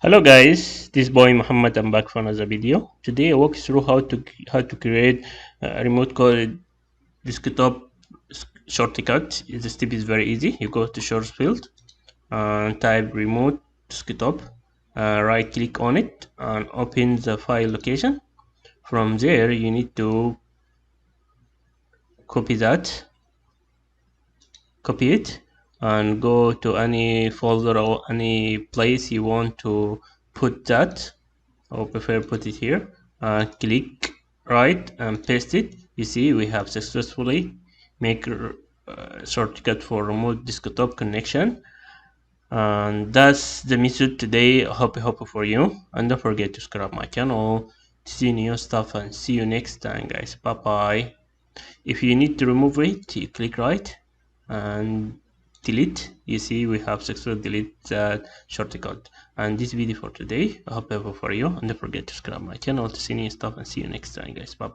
Hello guys, this boy Muhammad. I'm back for another video. Today I walk you through how to create a remote called desktop shortcut. The step is very easy. You go to source field and type remote desktop. Right click on it and open the file location. From there you need to copy that, copy it, and go to any folder or any place you want to put that. Or prefer put it here. Click right and paste it. You see we have successfully make shortcut for remote desktop connection, and that's the method today. I hope helpful for you, and don't forget to subscribe my channel to see new stuff, and see you next time guys. Bye bye. If you need to remove it, you click right and delete. You see we have successfully delete that shortcut. And this video for today, I hope helpful for you, and don't forget to subscribe my channel to see new stuff, and see you next time guys. Bye bye.